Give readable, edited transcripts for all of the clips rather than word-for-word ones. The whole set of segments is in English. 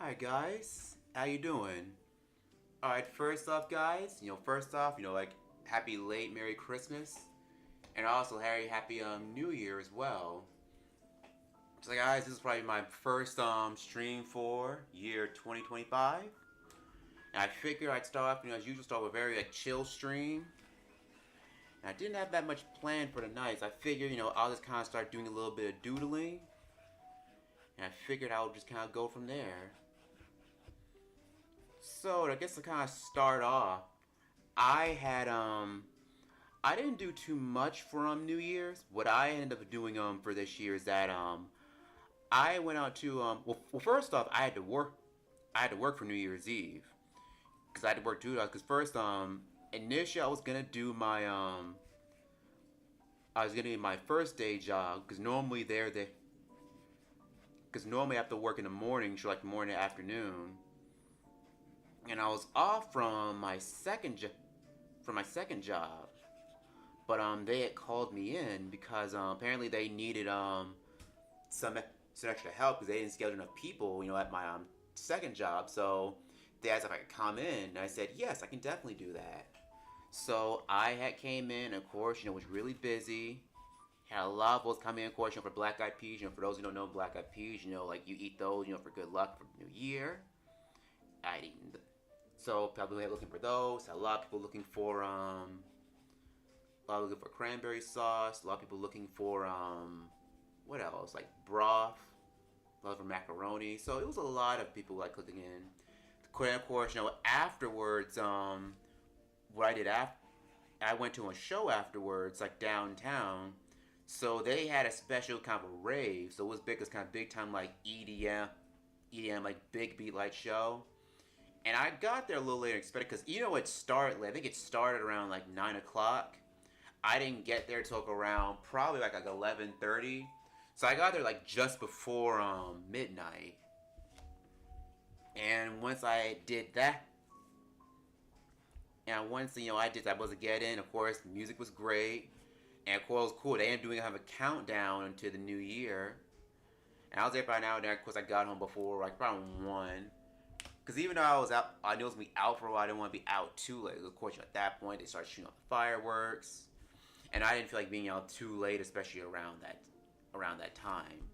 Alright guys, how you doing? Alright, first off guys, like happy late Merry Christmas. And also happy New Year as well. So guys, this is probably my first stream for year 2025. And I figured I'd start off, as usual, start with a very chill stream. And I didn't have that much planned for the night, so I figured, I'll just kind of start doing a little bit of doodling. And I figured I would just kind of go from there. So I guess to kind of start off, I didn't do too much for New Year's. What I ended up doing for this year is that I went out to well first off I had to work for New Year's Eve because I had to work 2 hours. Because first initially I was gonna do my first day job because normally I have to work in the morning, so like morning and afternoon. And I was off from my second job, but they had called me in because apparently they needed some extra help because they didn't schedule enough people, at my second job. So they asked if I could come in, and I said yes, I can definitely do that. So I had came in, of course, was really busy. Had a lot of those come in, of course, for black eyed peas. For those who don't know black eyed peas, like you eat those, for good luck for the new year. I'd eaten so probably looking for those. A lot of people looking for cranberry sauce. A lot of people looking for what else? Like broth. A lot for macaroni. So it was a lot of people cooking in. Of course, afterwards, what I did after, I went to a show afterwards, like downtown. So they had a special kind of a rave. So it was big, it was kind of big time like EDM like big beat light show. And I got there a little later than expected because it started. I think it started around like 9 o'clock. I didn't get there till around probably like 11:30. So I got there like just before midnight. And once I did that, and once I did that, I was to get in. Of course, the music was great, and of course it was cool. They ended up doing a countdown into the new year. And I was there by now. And of course, I got home before like around 1. Because even though I was out, I knew I was going to be out for a while. I didn't want to be out too late. Of course, at that point, they started shooting off the fireworks. And I didn't feel like being out too late, especially around that time.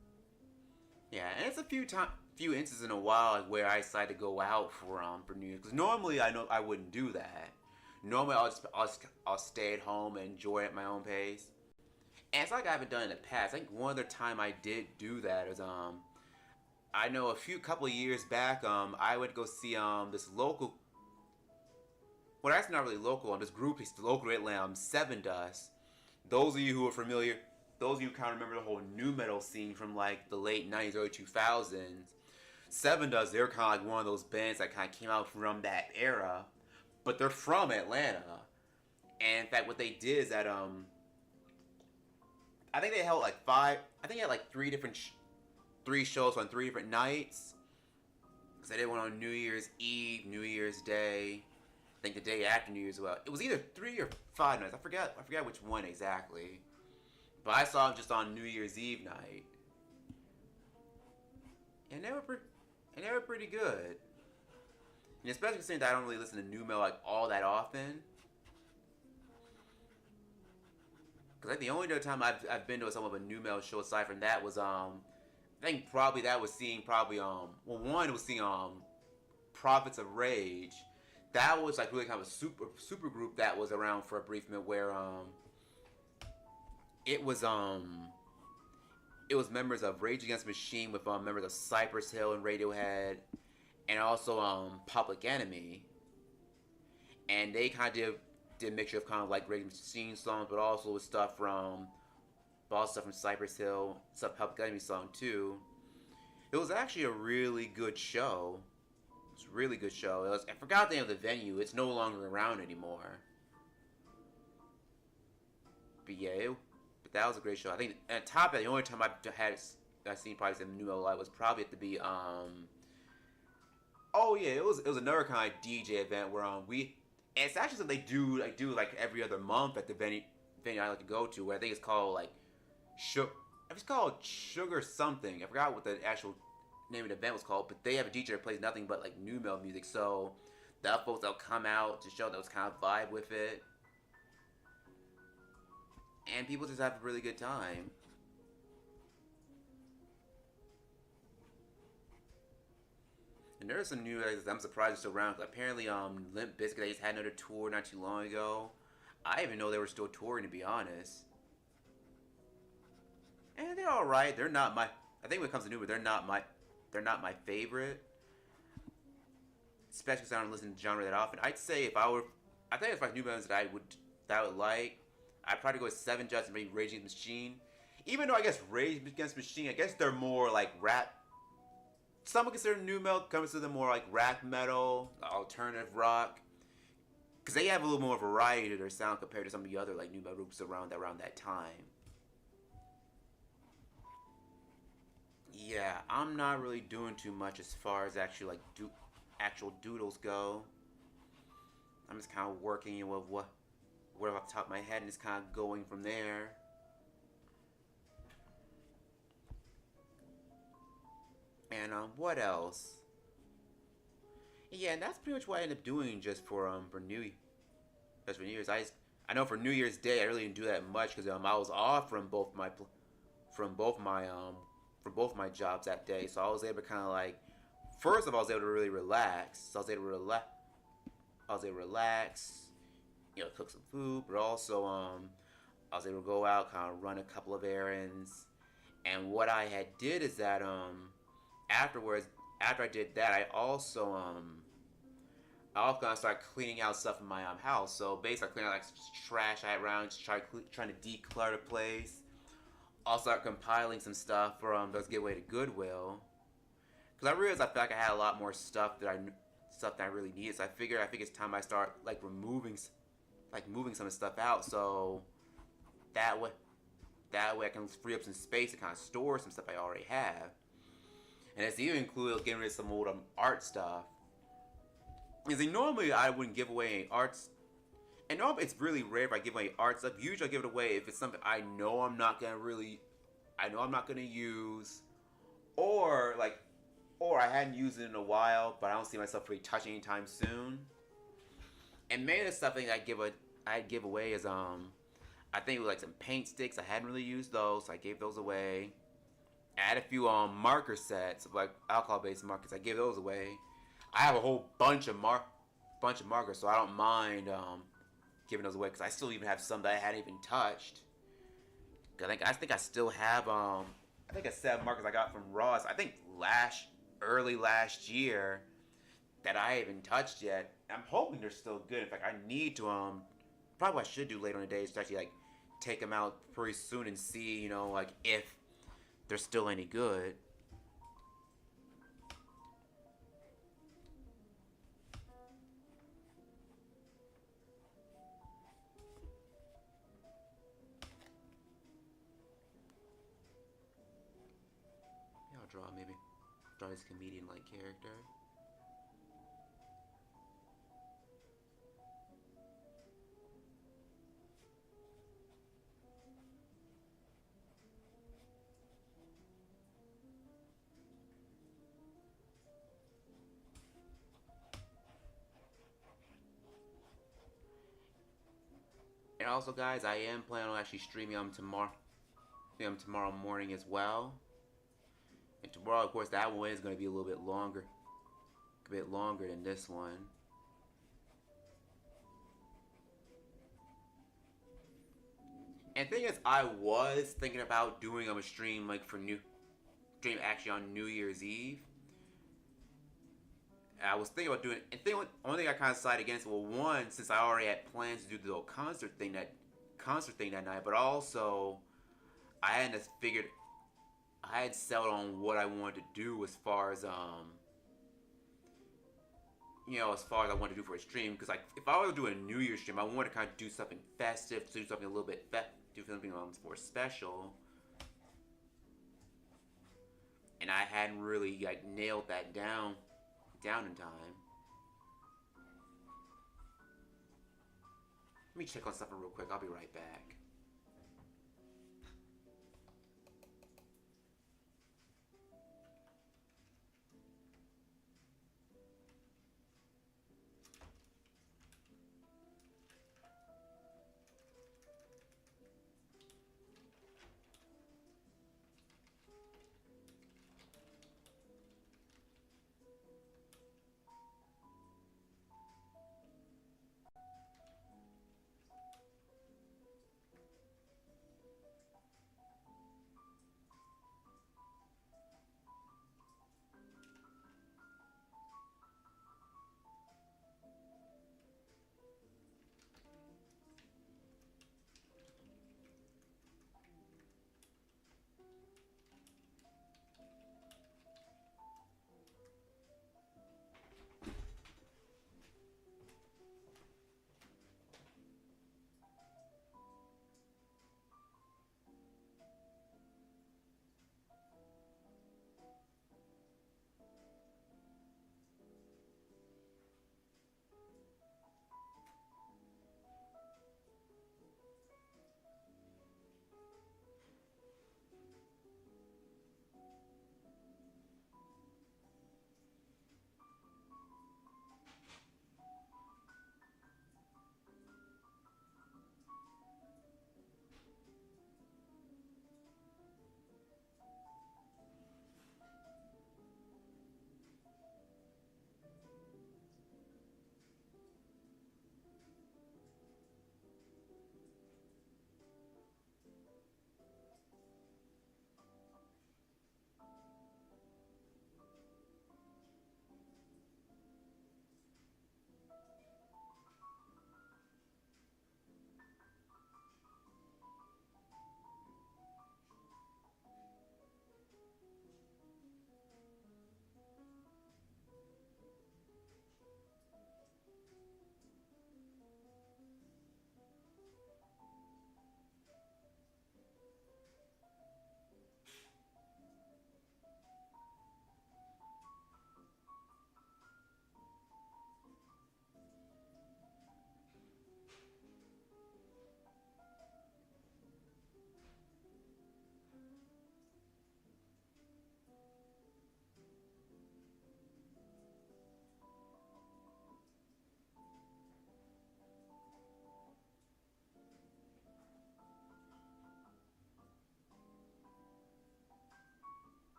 Yeah, and it's a few instances in a while where I decided to go out for New Year's. Because normally I know I wouldn't do that. Normally I'll stay at home and enjoy it at my own pace. And it's like I haven't done it in the past. I think one other time I did do that is I know a couple of years back, I would go see this local. Well, that's not really local. This group is local to Atlanta. Seven Dust. Those of you who are familiar, those of you who kind of remember the whole nu metal scene from like the late '90s, early 2000s. Seven Dust. They're kind of like one of those bands that kind of came out from that era, but they're from Atlanta. And in fact, what they did is that I think they held like five. I think they had like three shows on 3 different nights. Because I did one on New Year's Eve, New Year's Day, I think the day after New Year's as well. It was either 3 or 5 nights. I forgot which one exactly. But I saw them just on New Year's Eve night. And they were pretty good. And especially since I don't really listen to nu metal like all that often. Because like the only other time I've been to some of a nu metal show aside from that was I think probably that was seeing one was seeing Prophets of Rage. That was like really kind of a super group that was around for a brief minute where it was members of Rage Against the Machine with members of Cypress Hill and Radiohead, and also Public Enemy. And they kind of did a mixture of kind of like Rage Against the Machine songs, but also with stuff from Cypress Hill, stuff Public Enemy song too. It was actually a really good show. It was a really good show. I forgot the name of the venue. It's no longer around anymore. But yeah, but that was a great show. I think on top of that, the only time I seen probably some new live was probably at the oh yeah, it was another kind of DJ event where it's actually something they do like every other month at the venue I like to go to, where I think it's called like it's called Sugar something. I forgot what the actual name of the event was called, but they have a DJ that plays nothing but like new metal music. So the other folks that'll come out to show those kind of vibe with it, and people just have a really good time. And there's some new guys I'm surprised are still around. Cause apparently, Limp Bizkit, they just had another tour not too long ago. I didn't even know they were still touring, to be honest. And they're all right. They're not my. I think when it comes to new, they're not my. They're not my favorite. Especially because I don't listen to genre that often. I'd say if I were, I think it's like new bands that I would like. I'd probably go with Seven Judge and maybe Rage Against the Machine. Even though I guess Rage Against the Machine, I guess they're more like rap. Some would consider new metal, comes to them more like rap metal, alternative rock, because they have a little more variety to their sound compared to some of the other like new metal groups around that time. Yeah, I'm not really doing too much as far as actually like actual doodles go. I'm just kind of working with what off the top of my head and just kind of going from there. And what else? Yeah, and that's pretty much what I ended up doing just for New Year's. I know for New Year's Day I really didn't do that much because I was off from both my jobs that day, so I was able to kind of like first of all I was able to really relax. So I was able to relax, cook some food, but also I was able to go out, kind of run a couple of errands. And what I had did is that afterwards, after I did that, I also kind of started cleaning out stuff in my house. So basically, cleaning out like trash I had around, just trying to declutter the place. Also, started compiling some stuff for those get away to Goodwill. Because I realized I felt like I had a lot more stuff that I really needed. So I think it's time I start like moving some of the stuff out. So that way I can free up some space to kind of store some stuff I already have. And it's even included getting rid of some old art stuff. Because normally I wouldn't give away any arts. And normally it's really rare if I give away art stuff. Usually I give it away if it's something I know I'm not gonna use, or I hadn't used it in a while, but I don't see myself really touching anytime soon. And maybe the stuff I'd give away is I think it was like some paint sticks. I hadn't really used those, so I gave those away. I had a few marker sets of like alcohol-based markers. I gave those away. I have a whole bunch of markers, so I don't mind giving those away because I still even have some that I hadn't even touched. I think I still have I think a set of markers I got from Ross. I think early last year that I haven't touched yet. I'm hoping they're still good. In fact, I need to probably what I should do later in the day is to actually like take them out pretty soon and see like if they're still any good. Yeah, I'll draw this comedian-like character. And also, guys, I am planning on actually streaming tomorrow morning as well. And tomorrow, of course, that one is going to be a bit longer than this one. And the thing is, I was thinking about doing a stream actually on New Year's Eve. I was thinking about doing it. And the only thing I kind of decided against, well, one, since I already had plans to do the little concert thing that night, but also I had settled on what I wanted to do as far as I wanted to do for a stream. Because like, if I were to do a New Year's stream, I wanted to kind of do something festive, do something a little bit do something more special. And I hadn't really like nailed that down in time. Let me check on something real quick. I'll be right back.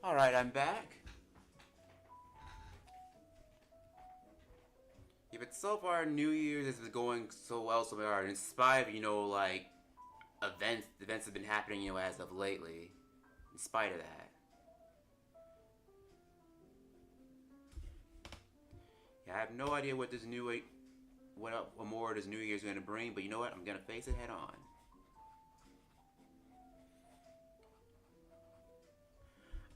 Alright, I'm back. Yeah, but so far, New Year's has been going so well so far, in spite of, like, events have been happening, as of lately. In spite of that. Yeah, I have no idea what this what more this New Year's going to bring, but you know what? I'm going to face it head on.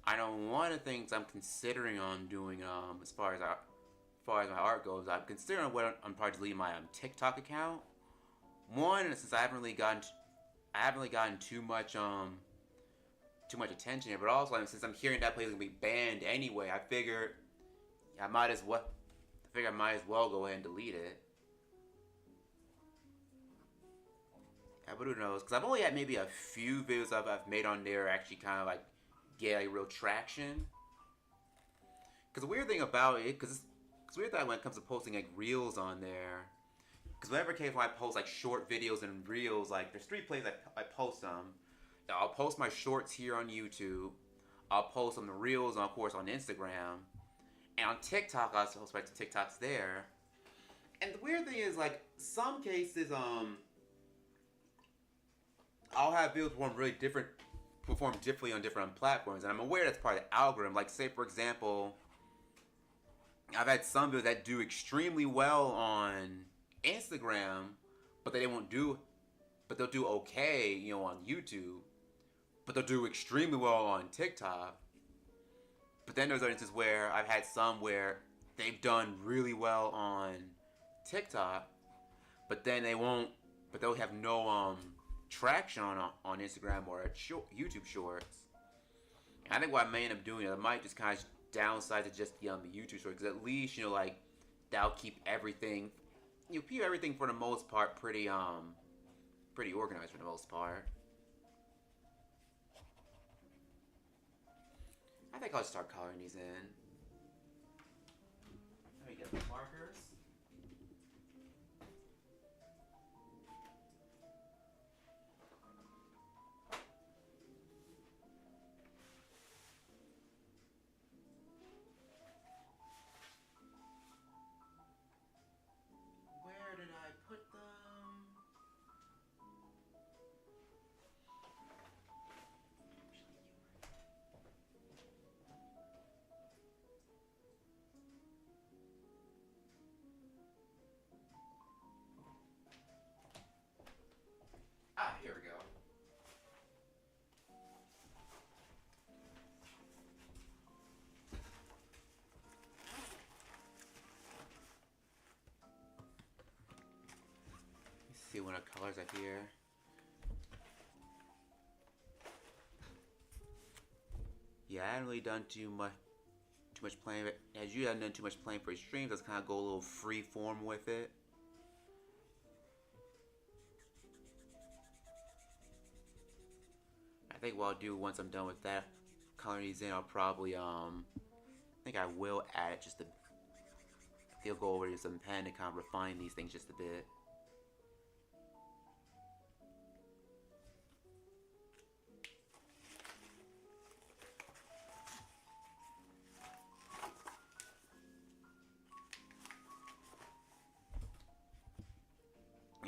I know one of the things I'm considering on doing, as far as my art goes, I'm considering what I'm probably deleting my TikTok account. One, since I haven't really gotten too much attention here, but also since I'm hearing that place is gonna be banned anyway, I might as well, go ahead and delete it. Yeah, but who knows? Because I've only had maybe a few videos I've made on there actually kind of like get like real traction. Because the weird thing about it, because it's weird that when it comes to posting like reels on there, because whenever it came when I post like short videos and reels, like there's three places I post them. I'll post my shorts here on YouTube. I'll post some reels, of course, on Instagram, and on TikTok I also post my TikToks there. And the weird thing is, like, some cases, I'll have videos perform differently on different platforms, and I'm aware that's part of the algorithm. Like, say for example, I've had some videos that do extremely well on Instagram, but they'll do okay, on YouTube, but they'll do extremely well on TikTok. But then there's instances where I've had some where they've done really well on TikTok, but then they'll have no traction on Instagram or YouTube Shorts. And I think what I may end up doing, I might just kind of downsize to just the YouTube Shorts, because at least like that'll keep everything, for the most part pretty organized for the most part. I think I'll start coloring these in. Let me get the markers. Where did I put them? Ah, here we go. Let's see what colors are here. Yeah, I haven't really done too much playing. As you haven't done too much playing for streams, let's kind of go a little free form with it. I think what I'll do once I'm done with that, coloring these in, I'll probably I think I will add it just a. He'll go over to some pen to kind of refine these things just a bit.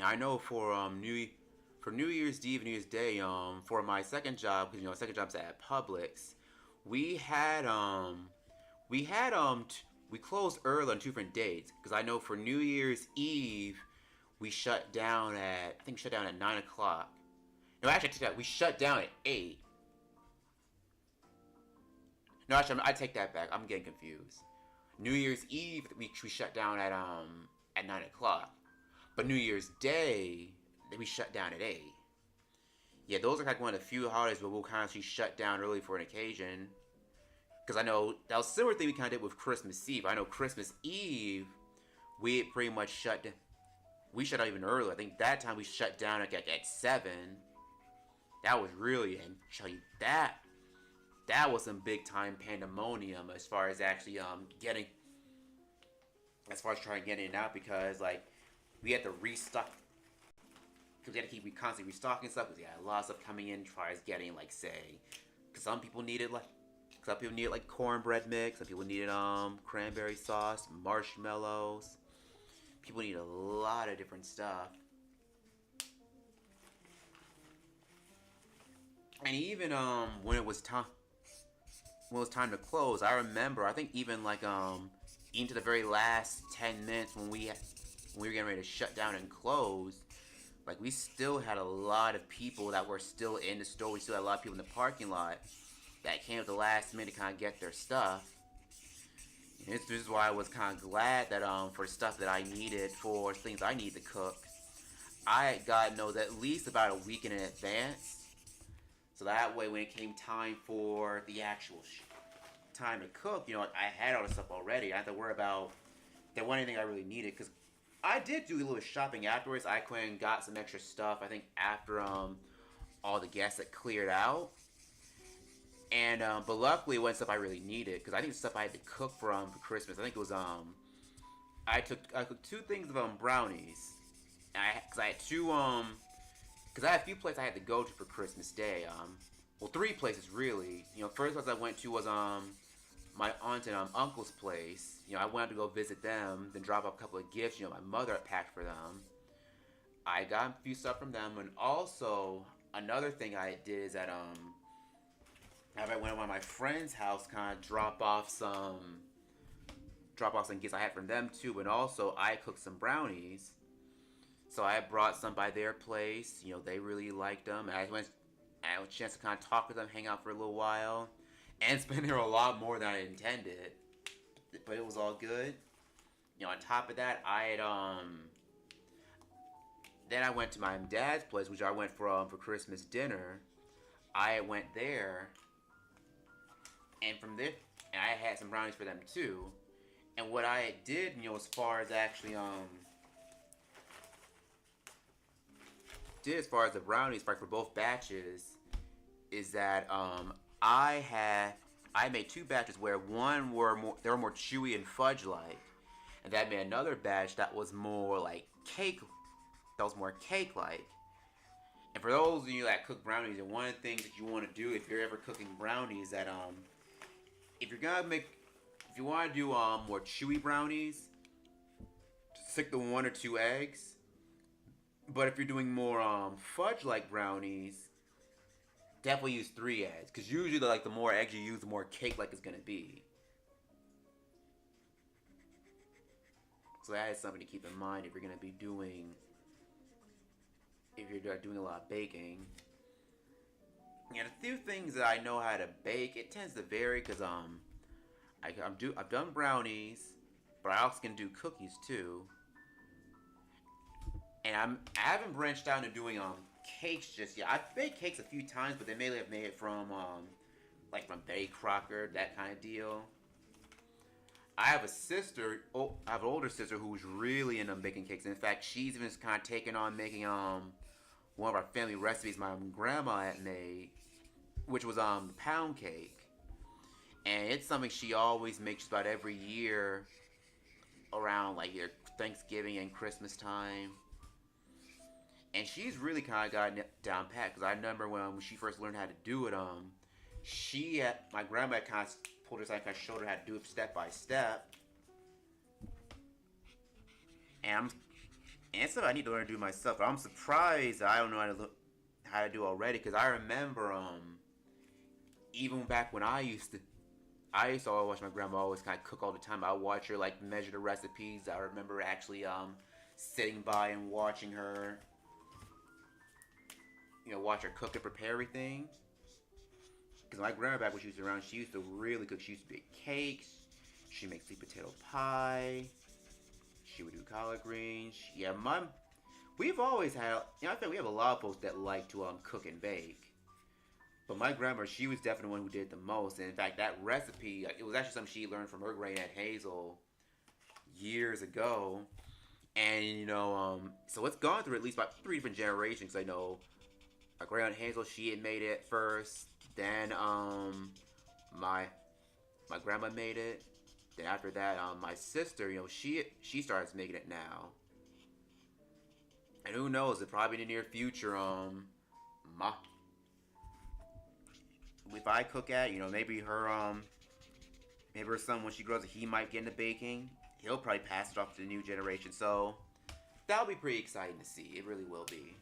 I know for New Year's Eve, New Year's Day, for my second job, because second job's at Publix, we had we closed early on two different dates, because I know for New Year's Eve we shut down at, I think, 9 o'clock. No, actually, we shut down at 8. No, actually, I take that back. I'm getting confused. New Year's Eve we shut down at 9 o'clock. But New Year's Day, we shut down at 8. Yeah, those are like one of the few holidays where we'll kind of shut down early for an occasion. Because I know that was a similar thing we kind of did with Christmas Eve. I know Christmas Eve, we pretty much shut down. We shut out even earlier. I think that time we shut down at 7. That was really, and show you that was some big time pandemonium as far as actually trying to get it out, because like we had to restock, because we had to keep constantly restocking stuff, because we had a lot of stuff coming in as far as getting, like, say, because some people needed Some people needed like cornbread mix. Some people needed cranberry sauce, marshmallows. People need a lot of different stuff. And even when it was time to close, I remember I think even like into the very last 10 minutes when we were getting ready to shut down and close, like we still had a lot of people that were still in the store. We still had a lot of people in the parking lot that came at the last minute to kind of get their stuff. And this is why I was kind of glad that for stuff that I needed, for things I need to cook, I had gotten those at least about a week in advance. So that way, when it came time for the actual time to cook, I had all the stuff already. I didn't have to worry about there wasn't anything I really needed, because I did do a little shopping afterwards. I went and got some extra stuff, I think, after all the guests had cleared out. And but luckily it wasn't stuff I really needed, because I think the stuff I had to cook for Christmas, I think it was I cooked 2 things of brownies. Because I had two because I had a few places I had to go to for Christmas Day. Well, 3 places really. First place I went to was my aunt and uncle's place. I wanted to go visit them, then drop off a couple of gifts. My mother had packed for them. I got a few stuff from them, and also another thing I did is that I went to one of my friend's house, kind of drop off some gifts I had from them too, and also I cooked some brownies. So I brought some by their place. They really liked them. And I had a chance to kind of talk with them, hang out for a little while, and spend there a lot more than I intended. But it was all good. On top of that, then I went to my dad's place, which I went for Christmas dinner. I went there, and from there, and I had some brownies for them too. And what I did, as far as actually as far as the brownies, like for both batches, is that I made 2 batches where one they were more chewy and fudge like, and that made another batch that was more like cake, like. And for those of you that cook brownies, and one of the things that you want to do if you're ever cooking brownies, that if you want to do more chewy brownies, stick to 1 or 2 eggs. But if you're doing more fudge-like brownies, definitely use 3 eggs. Because usually, the more eggs you use, the more cake-like it's going to be. So that is something to keep in mind if you're going to be doing a lot of baking. And a few things that I know how to bake, it tends to vary because I've done brownies, but I also can do cookies too. And I haven't branched out into doing cakes just yet. I've baked cakes a few times, but they mainly have made it from from Betty Crocker, that kind of deal. I have an older sister who's really into baking cakes. In fact, she's even kind of taken on making one of our family recipes my grandma had made, which was the pound cake. And it's something she always makes about every year around either Thanksgiving and Christmas time. And she's really kind of gotten it down pat, because I remember when she first learned how to do it, my grandma kind of pulled her aside and kind of showed her how to do it step by step. And it's something I need to learn to do myself. But I'm surprised that I don't know how to do it already, because I remember even back when I used to always watch my grandma always kind of cook all the time. I would watch her measure the recipes. I remember actually sitting by and watching her. Watch her cook and prepare everything. Because my grandma, back when she was around, she used to really cook. She used to bake cakes. She makes sweet potato pie. She would do collard greens. Yeah, we've always had, I think we have a lot of folks that like to cook and bake. But my grandma, she was definitely the one who did the most. And in fact, that recipe, it was actually something she learned from her great aunt Hazel years ago. And, so it's gone through at least about 3 different generations. I know my great aunt Hazel, she had made it first. Then my grandma made it. Then after that, my sister, she starts making it now. And who knows? It probably in the near future, if I cook at, maybe her son when she grows up, he might get into baking. He'll probably pass it off to the new generation. So that'll be pretty exciting to see. It really will be.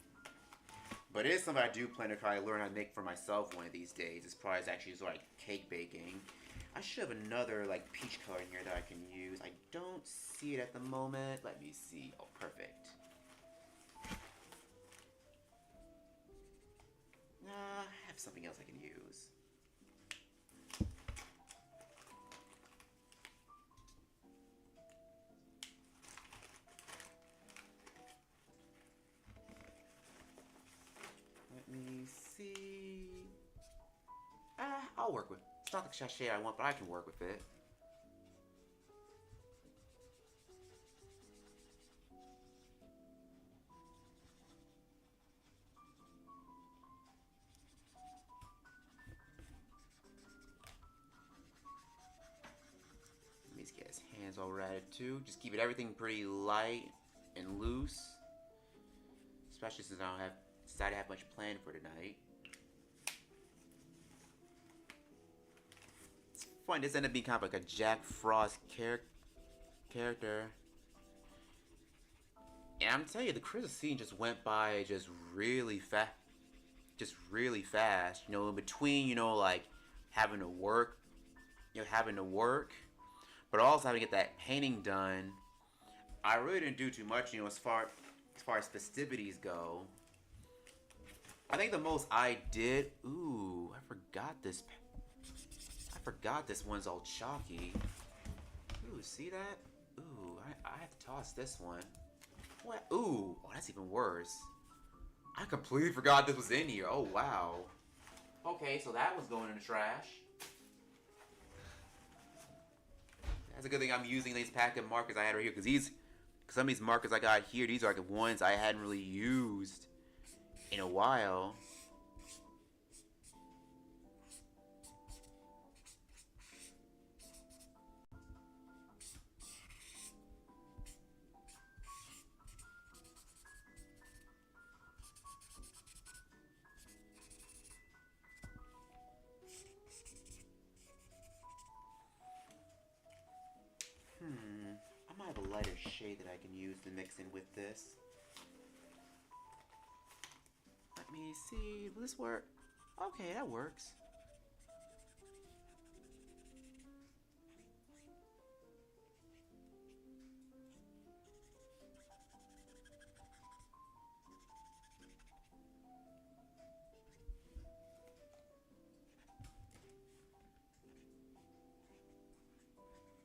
But it is something I do plan to try to learn how to make for myself one of these days. It's probably actually sort of like cake baking. I should have another like peach color in here that I can use. I don't see it at the moment. Let me see. Oh, perfect. I have something else I can use. Let me see. I'll work with it. It's not the sachet I want, but I can work with it. Let me just get his hands all ratted too. Just keep everything pretty light and loose. Especially since I don't decided to have much planned for tonight. It's fun. This ended up being kind of like a Jack Frost character. And I'm telling you, the Christmas scene just went by just really fast. Just really fast. In between, like having to work, but also having to get that painting done. I really didn't do too much, as far as festivities go. I think the most I did. Ooh, I forgot this one's all chalky. Ooh, see that? Ooh, I have to toss this one. What? Ooh, oh, that's even worse. I completely forgot this was in here. Oh, wow. Okay, so that was going in the trash. That's a good thing I'm using these packet markers I had right here, because some of these markers I got here, these are the ones I hadn't really used in a while. I might have a lighter shade that I can use to mix in with this. Let me see. Will this work? Okay, that works.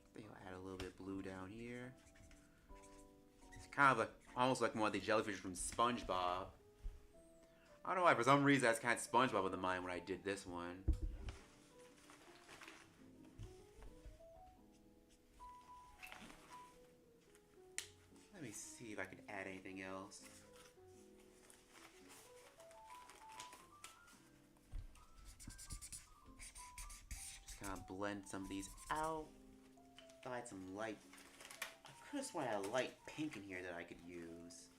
I think I'll add a little bit of blue down here. It's kind of almost like one of the jellyfish from SpongeBob. I don't know why, for some reason that's kind of SpongeBob in the mind when I did this one. Let me see if I can add anything else. Just kind of blend some of these out. Add some light. I could have sworn I had a light pink in here that I could use.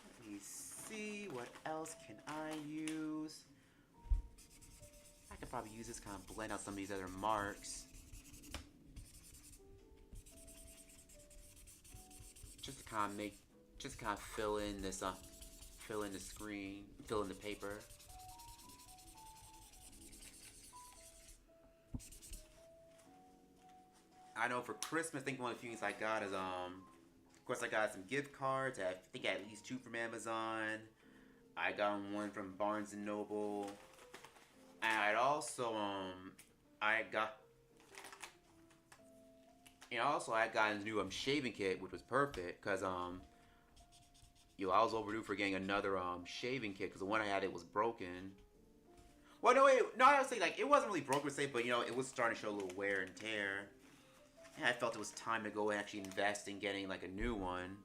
Let me see, what else can I use? I could probably use this kind of blend out some of these other marks. Just to kind of fill in this, fill in the screen, fill in the paper. I know for Christmas, I think one of the things I got is, of course I got some gift cards. I think I had at least 2 from Amazon. I got one from Barnes & Noble. And I'd also, I got a new shaving kit, which was perfect, because, I was overdue for getting another, shaving kit, because the one I had, it was broken. Well, no, I would say, like, it wasn't really broken, but, it was starting to show a little wear and tear. And I felt it was time to go and actually invest in getting, like, a new one.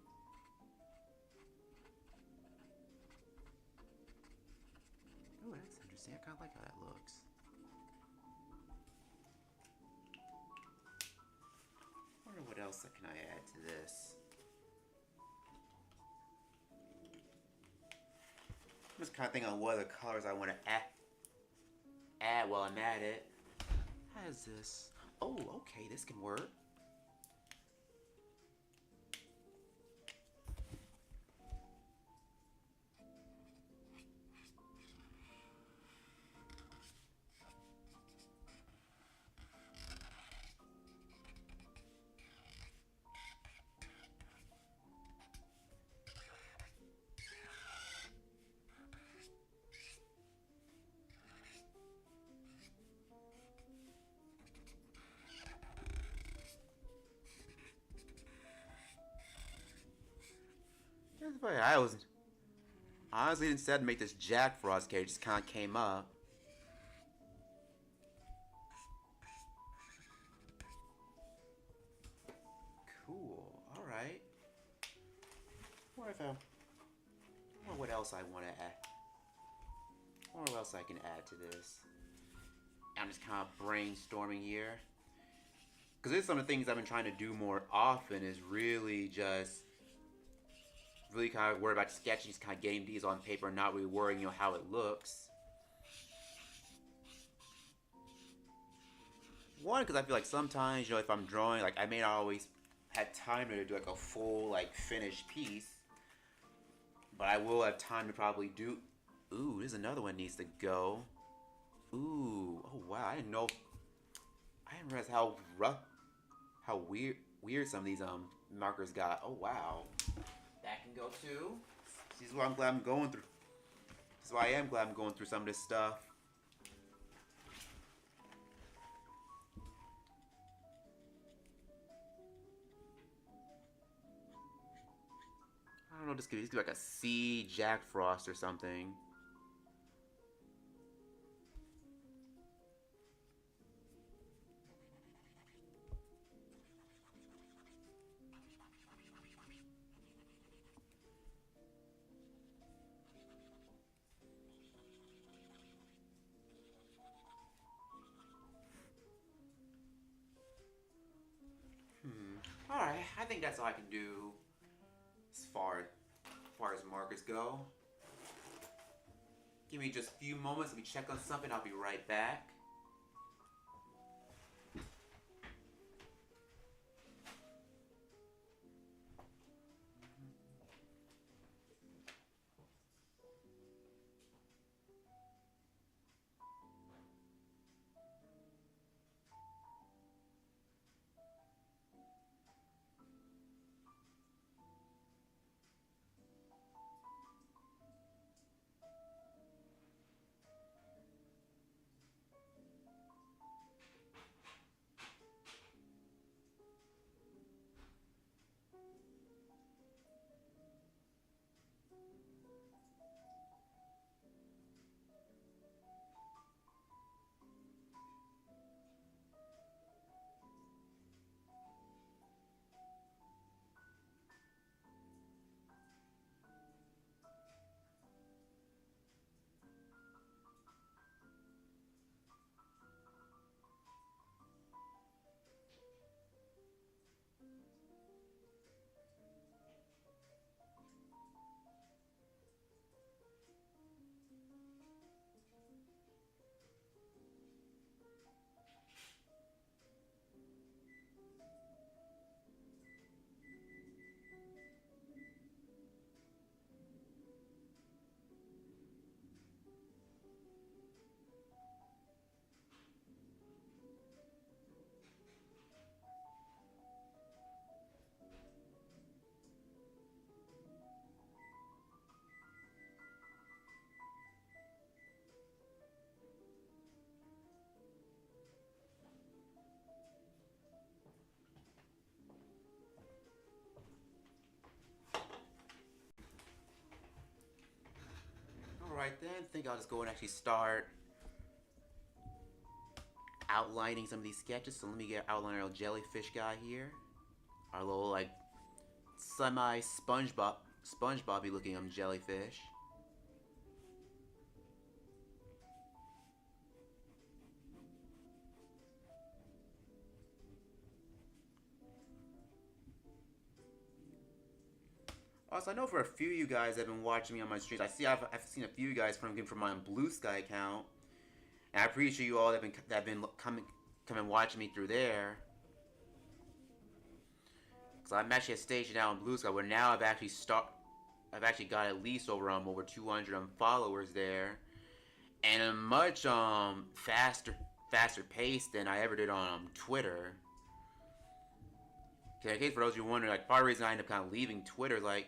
interesting. I kind of like how that looks. I wonder what else can I add to this. I'm just kind of thinking on what other colors I want to add while I'm at it. How is this? Oh, okay, this can work. I was honestly instead to make this Jack Frost cage, just kind of came up. Cool. All right. What if I? What else I want to add? What else I can add to this? I'm just kind of brainstorming here. Because this is some of the things I've been trying to do more often is really kind of worry about sketching, just kind of getting these on paper and not really worrying, how it looks. One, because I feel like sometimes, if I'm drawing, like I may not always have time to do like a full, like finished piece. But I will have time to probably do. Ooh, there's another one needs to go. Ooh, oh wow, I didn't realize how weird some of these markers got. Oh wow, that can go too. This is why I'm glad I'm going through. This is why I am glad I'm going through some of this stuff. I don't know. This could be like a C Jack Frost or something. Alright, I think that's all I can do as far as markers go. Give me just a few moments, let me check on something, I'll be right back. Alright then, I think I'll just go and actually start outlining some of these sketches. So let me get outline our jellyfish guy here. Our little like semi SpongeBob-y looking jellyfish. Also, I know for a few of you guys that have been watching me on my streams, I've seen a few of you guys from my Blue Sky account, and I appreciate you all that have been coming watching me through there. Cause I'm actually at a stage now in Blue Sky where now I've actually got at least over 200 followers there, and a much faster pace than I ever did on Twitter. Okay, in case for those of you wondering, like part of the reason I ended up kind of leaving Twitter, like,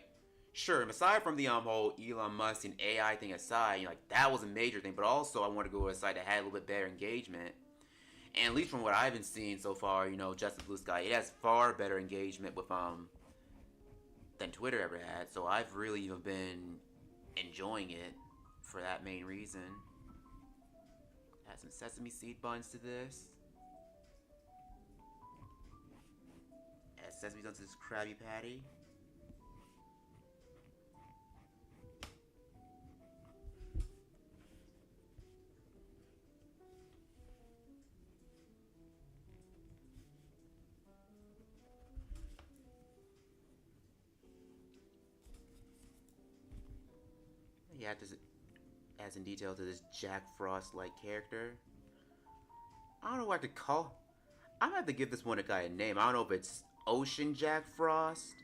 sure, aside from the whole Elon Musk and AI thing aside, you know, like that was a major thing, but also I wanted to go to a site that had a little bit better engagement. And at least from what I've been seeing so far, you know, Justice Blue Sky, it has far better engagement with than Twitter ever had. So I've really been enjoying it for that main reason. Add some sesame seed buns to this. Add sesame buns to this Krabby Patty. Yeah, this adds in detail to this Jack Frost-like character. I don't know what to call. I'm gonna have to give this one a guy a name. I don't know if it's Ocean Jack Frost,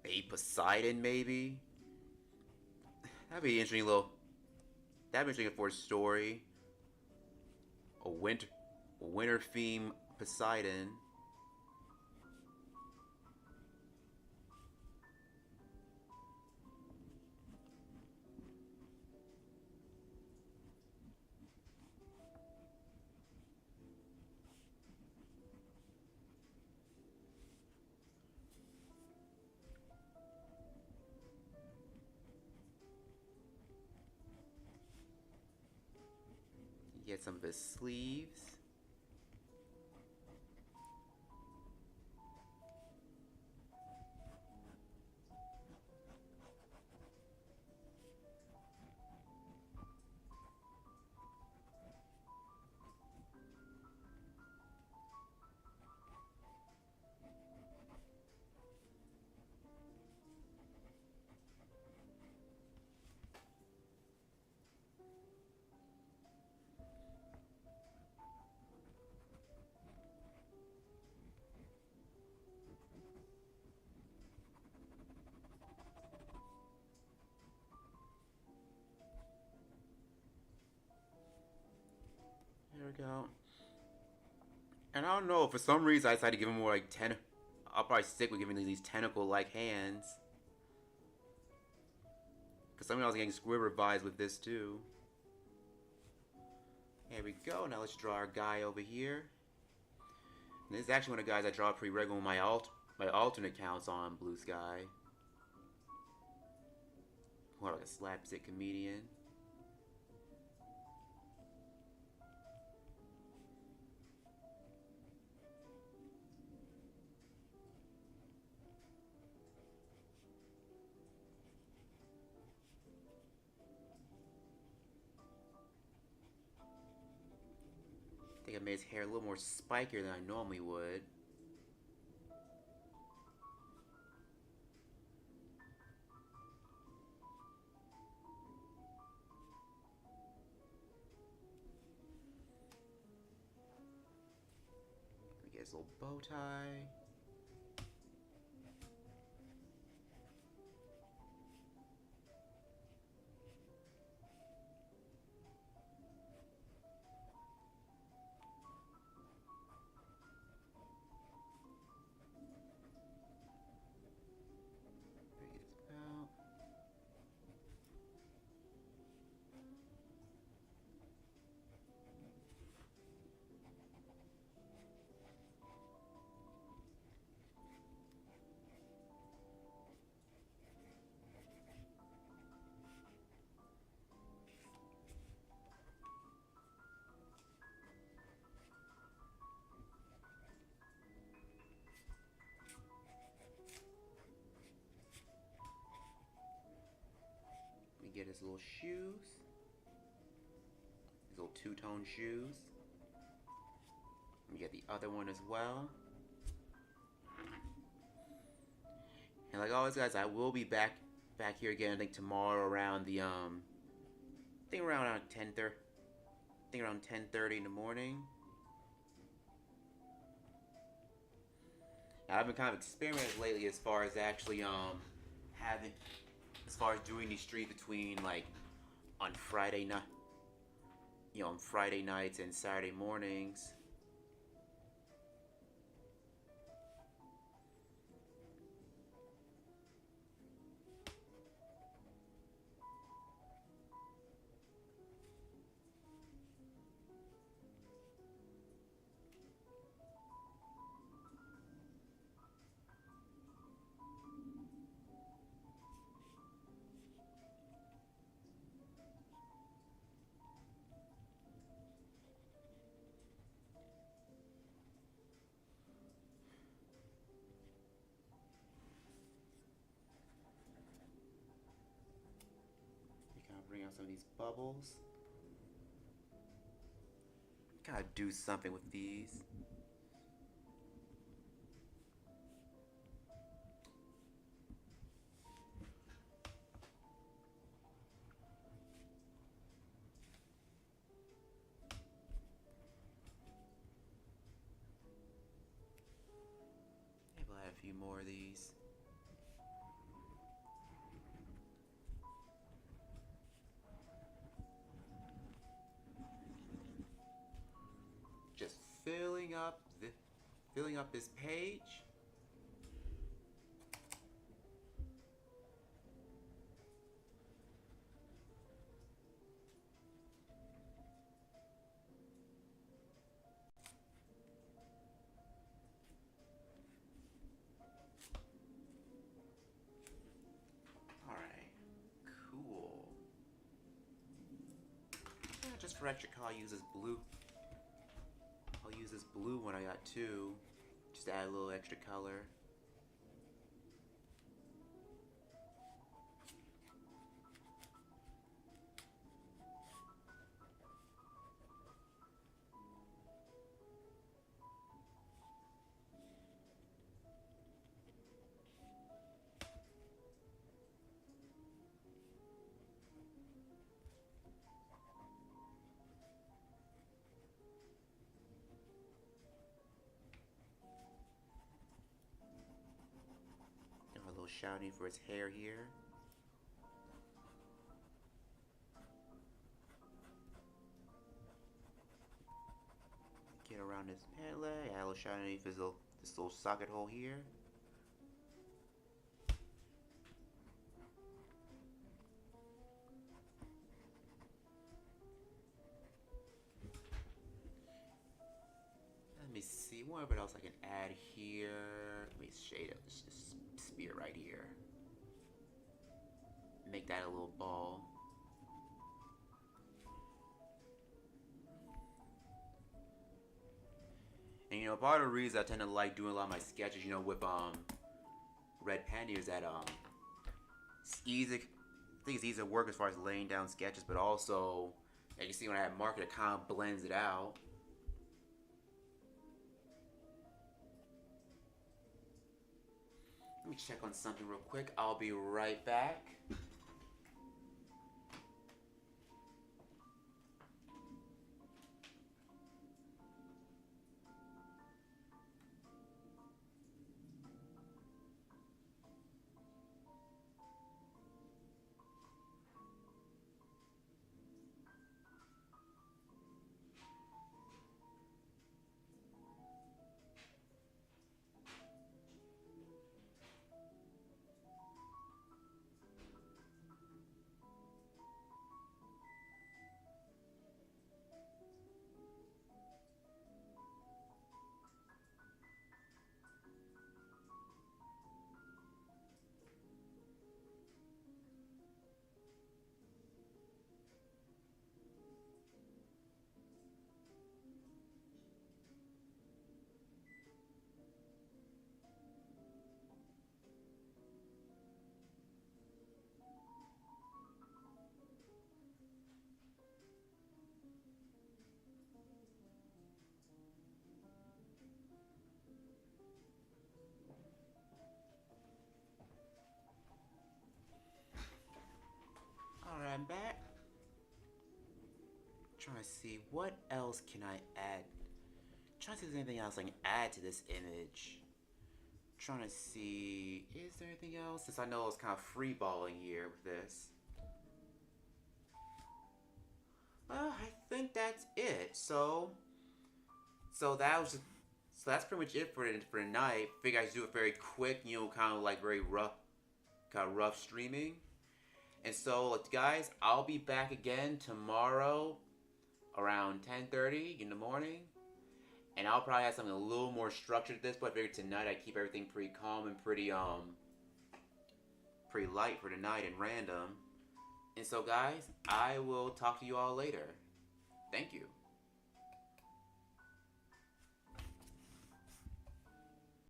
maybe Poseidon, maybe. That'd be interesting little. That'd be interesting for a story. A winter theme Poseidon. Get some of his sleeves. There we go. And I don't know, for some reason I decided to give him more like I'll probably stick with giving these tentacle-like hands. Because something else getting Squidward vibes with this too. There we go. Now let's draw our guy over here. And this is actually one of the guys I draw pretty regular with my alternate counts on Blue Sky. More like a slapstick comedian. I think I made his hair a little more spikier than I normally would. Get his little bow tie. Get his little shoes. His little two-tone shoes. Let me get the other one as well. And like always, guys, I will be back here again. I think tomorrow around the I think around 10:30. I think around 10:30 in the morning. Now, I've been kind of experimenting lately as far as actually having as far as doing these streams between like on Friday night, on Friday nights and Saturday mornings. You kind of bring out some of these bubbles. Gotta do something with these. Maybe I'll add a few more of these. Just filling up this page. All right, cool. Yeah, just for extra color, I'll use this blue. I'll use this blue one I got too. Just add a little extra color. A little shouting for his hair here. Get around his pele. Add a little shouting for this little socket hole here. Let me see what else I can add here. Let me shade up this spear right here. Make that a little ball. And part of the reason I tend to like doing a lot of my sketches, with red pen here is that it's easy. I think it's easy to work as far as laying down sketches, but also, as you see when I have marker, it kind of blends it out. Let me check on something real quick. I'll be right back. Trying to see what else can I add. Trying to see if there's anything else I can add to this image. Trying to see, is there anything else? Since I know it's kind of free balling here with this. I think that's it. So that was just, so that's pretty much it for the night. Figure I should do it very quick, you know, kind of like very rough, kind of rough streaming. And so, guys, I'll be back again tomorrow around 10:30 in the morning. And I'll probably have something a little more structured at this point. I figured tonight I keep everything pretty calm and pretty light for tonight and random. And so, guys, I will talk to you all later. Thank you.